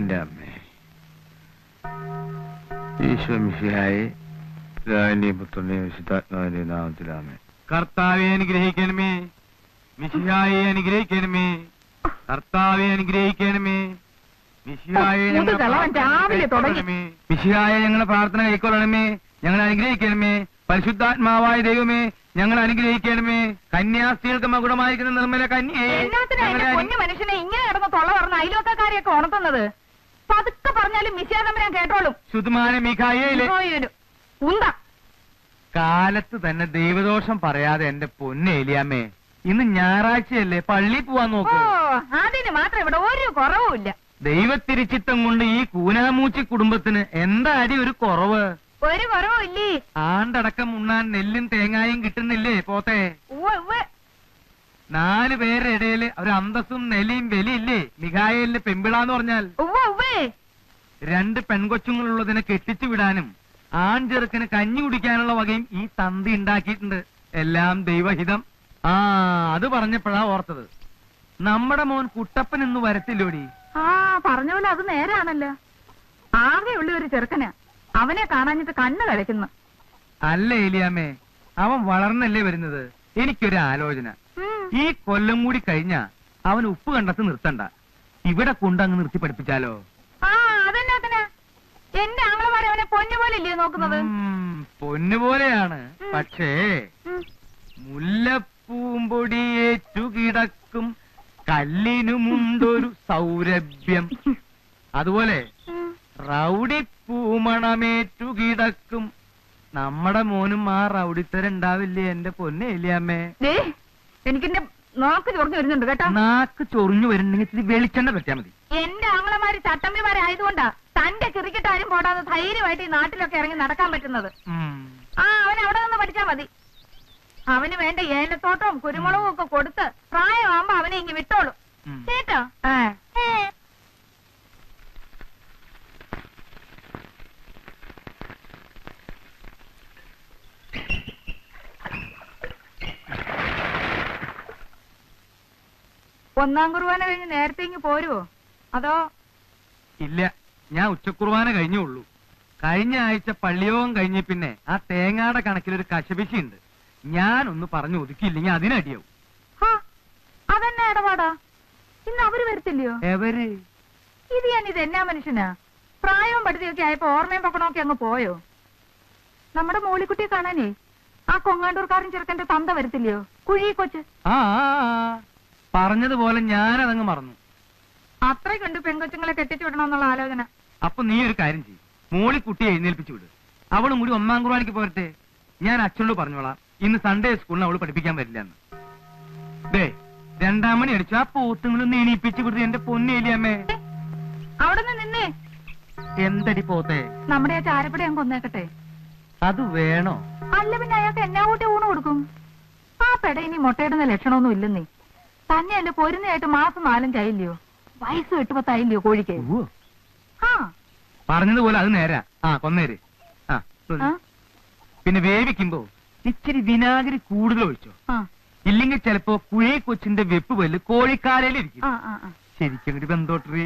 എന്റെ അമ്മേ, ഈശോ മിശിഹായെ, പിതാവിന്റെയും പുത്രന്റെയും വിശുദ്ധാത്മാവിന്റെയും നാമത്തിലാമേ. കർത്താവെ അനുഗ്രഹിക്കണമേ, മിശിഹായെ അനുഗ്രഹിക്കണമേ, കർത്താവെ അനുഗ്രഹിക്കണമേ, മിശിഹായെ ഞങ്ങളെ പ്രാർത്ഥന കൈക്കൊള്ളണമേ, ഞങ്ങൾ അനുഗ്രഹിക്കണമേ. പരിശുദ്ധാത്മാവായ ദൈവമേ, ഞങ്ങൾ അനുഗ്രഹിക്കണമേ. കന്യാസ്ത്രീകൾക്ക് മകുടമായിരിക്കുന്ന നിർമ്മല കന്യേ, കുഞ്ഞു മനുഷ്യനെ ഇങ്ങനെ കിടന്ന് തൊള്ള പറഞ്ഞ അയലോക്കാരെയൊക്കെ ഉണർത്തുന്നത് പതുക്കെ പറഞ്ഞാലും മിശിഹാതമ്പുരാൻ കേട്ടോളും. ശുദ്ധമായ മിഖായേലേ, ഉന്ത കാലത്ത് തന്നെ ദൈവദോഷം പറയാതെ എന്റെ പൊന്നേലിയാമ്മേ, ഇന്ന് ഞായറാഴ്ചയല്ലേ, പള്ളി പോവാൻ നോക്കൂ. അതിന് മാത്രം ഇവിടെ ഒരു കുറവുമില്ല. ദൈവത്തിരിച്ചിത്തം കൊണ്ട് ഈ കൂനാമൂച്ചി കുടുംബത്തിന് എന്താ അടി ഒരു കുറവ്? ഒരു കുറവുമില്ലേ? ആണ്ടടക്കം ഉണ്ണാൻ നെല്ലും തേങ്ങായും കിട്ടുന്നില്ലേ പോത്തെ? 4 പേരുടെ ഇടയില് ഒരു അന്തസ്സും നെലിയും വെലിയില്ലേ മിഖായേലിന്റെ പെമ്പിളാന്ന് പറഞ്ഞാൽ? 2 പെൺകൊച്ചുങ്ങളുള്ളതിനെ കെട്ടിച്ചു വിടാനും ആൺചെറുക്കന് കഞ്ഞി കുടിക്കാനുള്ള വകയും ഈ തന്തി ഉണ്ടാക്കിയിട്ടുണ്ട്. എല്ലാം ദൈവഹിതം. അത് പറഞ്ഞപ്പോഴാ ഓർത്തത്, നമ്മുടെ മോൻ കുട്ടപ്പൻ ഇന്ന് വരത്തില്ലോടി. പറഞ്ഞ പോലെ അത് നേരാണല്ലോ. ആകെയുള്ള ഒരു ചെറുക്കനാ, അവനെ കാണാഞ്ഞിട്ട് കണ്ണ് കഴിക്കുന്നു. അല്ല ഏലിയാമ്മേ, അവൻ വളർന്നല്ലേ വരുന്നത്. എനിക്കൊരു ആലോചന, ഈ കൊല്ലം കൂടി കഴിഞ്ഞാ അവൻ ഉപ്പ് കണ്ടത്ത് നിർത്തണ്ട, ഇവിടെ കൊണ്ടങ്ങ് നിർത്തി പഠിപ്പിച്ചാലോ? അതെന്നാ എന്റെ ആങ്ങളമാരെ അവനെ പൊന്നുപോലെ ഇല്ലയോ നോക്കുന്നത്? പൊന്നുപോലെയാണ്, പക്ഷേ മുല്ലപ്പൂമ്പൊടിയേറ്റു കിടക്കും കല്ലിനുമുണ്ടൊരു സൗരഭ്യം. അതുപോലെ റൗഡി പൂമണമേറ്റു കിടക്കും നമ്മുടെ മോനും ആ റൗഡിത്തരുണ്ടാവില്ലേ എന്റെ പൊന്നേലിയാമ്മേ? എനിക്കെന്റെ നാക്ക് ചൊറിഞ്ഞു വരുന്നുണ്ട് കേട്ടോ. നാക്ക് ചൊറിഞ്ഞു വരുന്നുണ്ടെങ്കിൽ വെളിച്ചെണ്ണ പറ്റാ മതി. എന്റെ ആങ്ങളമാര് ചട്ടമ്പിമാരായതുകൊണ്ടാ തന്റെ കിറിക്കിട്ടാരും പോടാതെ ധൈര്യമായിട്ട് ഈ നാട്ടിലൊക്കെ ഇറങ്ങി നടക്കാൻ പറ്റുന്നത്. അവൻ അവിടെ നിന്ന് പഠിച്ചാ മതി. അവന് വേണ്ട ഏലത്തോട്ടവും കുരുമുളകും ഒക്കെ കൊടുത്ത് പ്രായമാകുമ്പോ അവനെ ഇങ്ങ് വിട്ടോളൂ കേട്ടോ. ഒന്നാം കുർബാന കഴിഞ്ഞ് നേരത്തെ ഇങ്ങ് പോരുവോ അതോ? ഇല്ല, ഞാൻ ഉച്ചക്കുർബാന കഴിഞ്ഞുള്ളൂ. കഴിഞ്ഞ ആഴ്ച പള്ളിയോഗം കഴിഞ്ഞ പിന്നെ ആ തേങ്ങാടെ കണക്കിലൊരു കശപിശയുണ്ട്. ഞാനൊന്ന് പറഞ്ഞു ഒതുക്കിയില്ലെങ്കിൽ അതിനടിയാവും. അതെന്നാ ഇടപാടാ? ഇന്ന് അവര് വരത്തില്ലയോ? എവര്? ഇത് എന്നാ മനുഷ്യനാ? പ്രായവും പഠിത്തമൊക്കെ ആയപ്പോ ഓർമ്മയും പക്കണമൊക്കെ അങ്ങ് പോയോ? നമ്മുടെ മോളിക്കുട്ടിയെ കാണാനേ ആ കൊങ്ങാണ്ടൂർക്കാരൻ ചെറുക്കന്റെ തന്ത വരത്തില്ലയോ, കുഴി കൊച്ച്? പറഞ്ഞതുപോലെ ഞാനതങ്ങ് മറന്നു. അത്രയ്ക്കുണ്ട് പെൺകൊച്ചുങ്ങളെ കെട്ടിച്ചു വിടണമെന്നുള്ള ആലോചന. അപ്പൊ നീ ഒരു കാര്യം ചെയ്യും, മോളിക്കുട്ടിയെ എഴുന്നേൽപ്പിച്ചു വിട്. അവളും കൂടി ഒന്നാം കുർബാനയ്ക്ക് പോരട്ടെ. ഞാൻ അച്ഛനോട് പറഞ്ഞോളാം, ഇന്ന് സൺഡേ സ്കൂളിന് അവള് പഠിപ്പിക്കാൻ പറ്റില്ല എന്ന്. ദേ 2 മണി അടിച്ചു ആ പോത്തുങ്ങളൊന്ന് എണീപ്പിച്ചു വിടുന്നത് എന്റെ പൊന്നേലിയമ്മേ. അവിടെ നിന്നേ എന്തടി പോത്തെ? നമ്മുടെ ആ ചാരപ്പടി ഞാൻ കൊന്നേക്കട്ടെ. അത് വേണോ? അല്ല പിന്നെ അയാൾക്ക് എന്നാ കൂട്ടി ഊണ് കൊടുക്കും? ആ പെട ഇനി മുട്ടയിടുന്ന ലക്ഷണമൊന്നും ഇല്ലെന്നേ. തന്നെ എന്റെ പൊരുന്നയായിട്ട് മാസം 4 ആയില്ലയോ, വയസ്സ് 8-10 ആയില്ലയോ കോഴിക്ക്? പറഞ്ഞതുപോലെ അത് നേരാ. കൊന്നേര്. പിന്നെ വേവിക്കുമ്പോ ഇച്ചിരി വിനാഗിരി കൂടുതൽ ഒഴിച്ചോ, ഇല്ലെങ്കിൽ ചിലപ്പോ കുഴി കൊച്ചിന്റെ വെപ്പ് പല്ല് കോഴിക്കാരയിലിരിക്കും. ശരിക്കും ബന്ധോട്ടറി.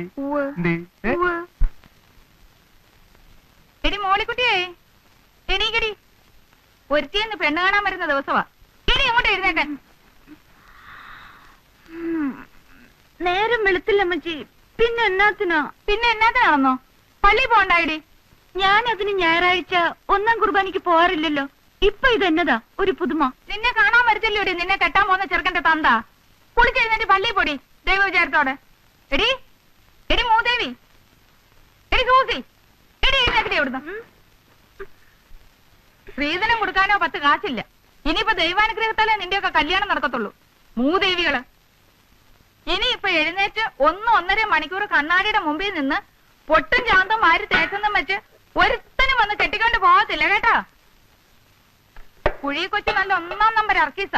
എടി മോളിക്കുട്ടിയേ, എണീക്കടി. ഒരുത്തിയെന്ന് പെണ്ണ് കാണാൻ വരുന്ന ദിവസമാ. എടി അങ്ങോട്ട് എഴുന്നേക്കാൻ. നേരം വെളുത്തില്ലമ്മച്ചി. പിന്നെ എന്നാത്തിനാണെന്നോ? പള്ളി പോണ്ടായിടി. ഞാനതിന് ഞായറാഴ്ച ഒന്നാം കുർബാനയ്ക്ക് പോവാറില്ലല്ലോ. ഇപ്പൊ ഇതെന്നതാ ഒരു പുതുമ? നിന്നെ കാണാൻ വരത്തില്ലോടി നിന്നെ കെട്ടാൻ പോകുന്ന ചെറുക്കന്റെ തന്ത. കുളിച്ചെഴുന്നേറ്റ് പള്ളി പൊടി ദൈവ വിചാരത്തോടെ. എടി എടി മൂദേവി, എടി സൂസി, എടി എഴുന്നേക്കടി അവിടുന്ന്. സ്ത്രീധനം കൊടുക്കാനോ 10 കാശില്ല. ഇനിയിപ്പോ ദൈവാനുഗ്രഹത്താലേ നിന്റെയൊക്കെ കല്യാണം നടക്കത്തുള്ളൂ. മൂദേവികള് ഇനിയിപ്പൊ എഴുന്നേറ്റ് 1-1.5 മണിക്കൂർ കണ്ണാടിയുടെ മുമ്പിൽ നിന്ന് പൊട്ടും ചാന്തം വാരി തേച്ചെന്നും വെച്ച് ഒരുത്തനും വന്ന് കെട്ടിക്കൊണ്ട് പോകത്തില്ല കേട്ടാ. കുഴി കൊച്ചു നല്ല 1-ാം നമ്പർ അർക്കീസ.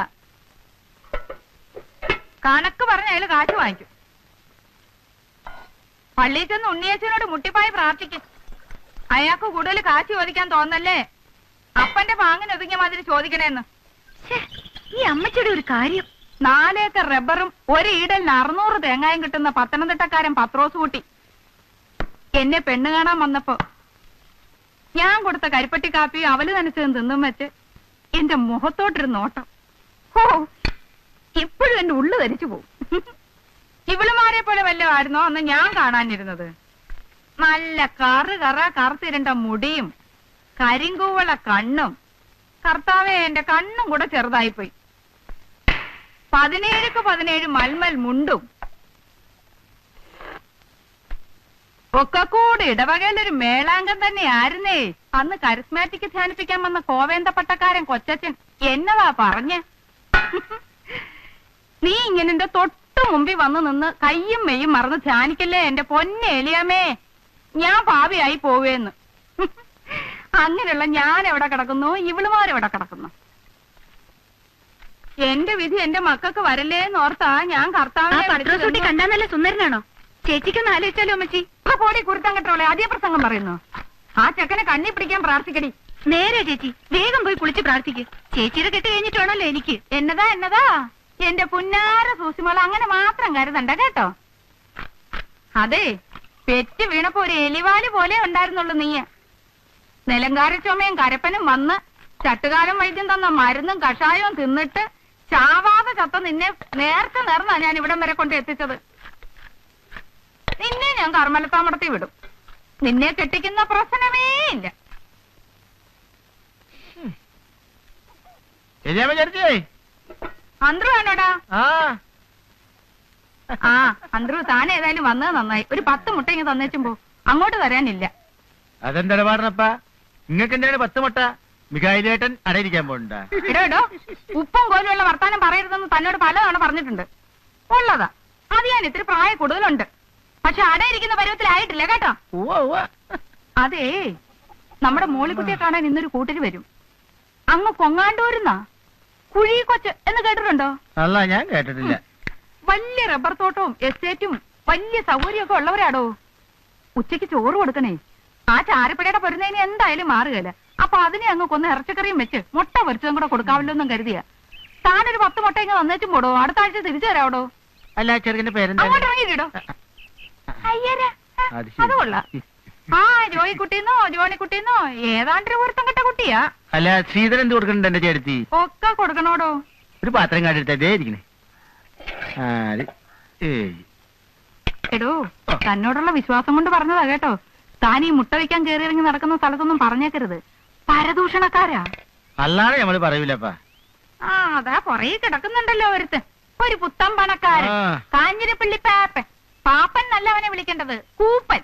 കണക്ക് പറഞ്ഞ അയാൾ കാശ് വാങ്ങിക്കും. പള്ളിയിൽ ചെന്ന് ഉണ്ണിയേച്ചനോട് മുട്ടിപ്പായി പ്രാർത്ഥിക്കും. അയാൾക്ക് കൂടുതൽ കാശ് ചോദിക്കാൻ തോന്നല്ലേ, അപ്പന്റെ പാങ്ങിന് ഒതുങ്ങിയ മാതിരി ചോദിക്കണേന്ന്. ഈ അമ്മച്ചിയുടെ ഒരു കാര്യം. 4 ഏക്കർ റബ്ബറും 1 ഈടലിന് 600 തേങ്ങായും കിട്ടുന്ന പത്തനംതിട്ടക്കാരൻ പത്രോസ് കുട്ടി എന്നെ പെണ്ണ് കാണാൻ വന്നപ്പോ ഞാൻ കൊടുത്ത കരിപ്പട്ടി കാപ്പി അവല് നനച്ചതും തിന്നും വെച്ച് എന്റെ മുഖത്തോട്ടൊരു നോട്ടം. ഓ, ഇപ്പോഴും എന്റെ ഉള്ളു ധരിച്ചു പോവും. ഇവളുമാരെ പോലെ വല്ലതും ആയിരുന്നോ അന്ന് ഞാൻ കാണാനിരുന്നത്? നല്ല കറുത്തിരണ്ട മുടിയും കരിങ്കൂവള കണ്ണും. കർത്താവേ, എന്റെ കണ്ണും കൂടെ ചെറുതായിപ്പോയി. 17ക്ക് 17 മൽമൽ മുണ്ടും ഒക്കെ കൂടെ ഇടവകയിലൊരു മേളാങ്കം തന്നെയായിരുന്നേ. അന്ന് കരിസ്മാറ്റിക് ധ്യാനിപ്പിക്കാൻ വന്ന കോവേന്ത പട്ടക്കാരൻ കൊച്ചച്ചൻ എന്നതാ പറഞ്ഞ്? നീ ഇങ്ങനെ എന്റെ തൊട്ടു മുമ്പിൽ വന്നു നിന്ന് കയ്യും മെയ്യും മറന്ന് ധ്യാനിക്കല്ലേ എന്റെ പൊന്നെ എലിയാമേ, ഞാൻ പാവിയായി പോവേന്ന്. അങ്ങനെയുള്ള ഞാൻ എവിടെ കിടക്കുന്നു, ഇവളുമാരെവിടെ കിടക്കുന്നു? എന്റെ വിധി എന്റെ മക്കൾക്ക് വരല്ലേന്ന് ഓർത്താ ഞാൻ കർത്താവിനെ കണ്ടാ നല്ല സുന്ദരനാണോ? ചേച്ചിക്കൊന്ന് ആലോചിച്ചാലോ അമ്മച്ചി? പോടി കുരുത്തം കെട്ടോളെ അതേ പ്രസംഗം പറയുന്നു. ആ ചെക്കനെ കണ്ണി പിടിക്കാൻ പ്രാർത്ഥിക്കടി. നേരെ ചേച്ചി, വേഗം പോയി കുളിച്ച് പ്രാർത്ഥിക്ക്. ചേച്ചിയുടെ കെട്ട് കഴിഞ്ഞിട്ടാണല്ലോ എനിക്ക്. എന്നതാ എന്റെ പുന്നാര സൂസിമോൾ, അങ്ങനെ മാത്രം കരുതണ്ട കേട്ടോ. അതെ, പെറ്റ് വീണപ്പോ ഒരു എലിവാല് പോലെ ഉണ്ടായിരുന്നുള്ളൂ നീ. നിലങ്കാര ചുമയും കരപ്പനും വന്ന് ചട്ടുകാലം വൈദ്യം തന്ന മരുന്നും കഷായവും തിന്നിട്ട് ചാവാതെ ചത്ത നിന്നെ നേർന്നാ ഞാൻ ഇവിടം വരെ കൊണ്ട് എത്തിച്ചത്. നിന്നെ ഞാൻ കർമ്മലത്താമടത്തി വിടും. നിന്നെ കെട്ടിക്കുന്ന പ്രശ്നമേ ഇല്ല. അന്ത്രു ആണോടാ? ആ, അന്ത്രു താൻ ഏതായാലും വന്നത് നന്നായി. ഒരു 10 മുട്ട ഇങ്ങ് തന്നേച്ചും പോ. അങ്ങോട്ട് തരാനില്ല. അതെന്താണ് പാടണപ്പാ? നിങ്ങൾക്ക് എന്താണ് 10 മുട്ട? മികായിലേട്ടൻ അടയിരിക്കാൻ പോണ്ട. ഇടോ, ഉപ്പും കോലുമുള്ള വർത്താനം പറയരുതെന്ന് തന്നോട് പലതവണ പറഞ്ഞിട്ടുണ്ട്. ഉള്ളതാ, അത് ഞാൻ ഇത്തിരി പ്രായ കൂടുതലുണ്ട്. പക്ഷെ അടയിരിക്കുന്ന പരുവത്തിലായിട്ടില്ല കേട്ടോ. അതേ, നമ്മുടെ മോളിക്കുട്ടിയെ കാണാൻ ഇന്നൊരു കൂട്ടര് വരും. അങ്ങ് കൊങ്ങാണ്ടൂരുന്നാ. കുഴി കൊച്ച് എന്ന് കേട്ടിട്ടുണ്ടോ? അല്ല, ഞാൻ കേട്ടിട്ടില്ല. വലിയ റബ്ബർ തോട്ടവും എസ്റ്റേറ്റും വലിയ സൗകര്യമൊക്കെ ഉള്ളവരാടോ. ഉച്ചയ്ക്ക് ചോറ് കൊടുക്കണേ. ആ ചാരപ്പടയുടെ പൊരുന്നതിന് എന്തായാലും മാറുകയില്ല. അപ്പൊ അതിനെ അങ്ങ് കൊന്ന് ഇറച്ചിക്കറിയും വെച്ച് മുട്ട പൊരിച്ചതും കൂടെ കൊടുക്കാവല്ലോ എന്നും കരുതിയ. താനൊരു 10 മുട്ട ഇങ്ങ് വന്നേച്ചും പോടോ. അടുത്ത ആഴ്ച തിരിച്ചു തരാവടോ. അല്ല, ചെറുക്കന്റെ പേരെന്താ? അങ്ങോട്ട് ഇറങ്ങിയിടോ. അയ്യരാ, അത് കൊള്ളാം. ആ, ജോയിക്കുട്ടിന്നോ ജോണിക്കുട്ടിന്നോ ഏതാണ്ടൊരു പൊരുത്തം കെട്ട കുട്ടിയാ. അല്ല, ശ്രീധരൻ എന്ത് കൊടുക്കണ്ട എന്റെ ചേർത്തി? ഒക്കെ കൊടുക്കണോടോ. ഒരു പാത്രം കാട്ടെടുത്തേ ഇരിക്കണേ. എടോ, തന്നോടുള്ള വിശ്വാസം കൊണ്ട് പറഞ്ഞതാ കേട്ടോ. താൻ ഈ മുട്ട വയ്ക്കാൻ കയറി ഇറങ്ങി നടക്കുന്ന സ്ഥലത്തൊന്നും പറഞ്ഞേക്കരുത്. പരദൂഷണക്കാരാ. അല്ലാതെ നമ്മള് പറയൂലപ്പാ. ആ, അതാ പുറകെ കിടക്കുന്നുണ്ടല്ലോ ഒരുത്ത്. ഒരു പുത്തൻ പണക്കാരൻ, കാഞ്ഞിരപ്പള്ളി പാപ്പൻ. പാപ്പൻ നല്ല അവനെ വിളിക്കേണ്ടത്, കൂപ്പൻ.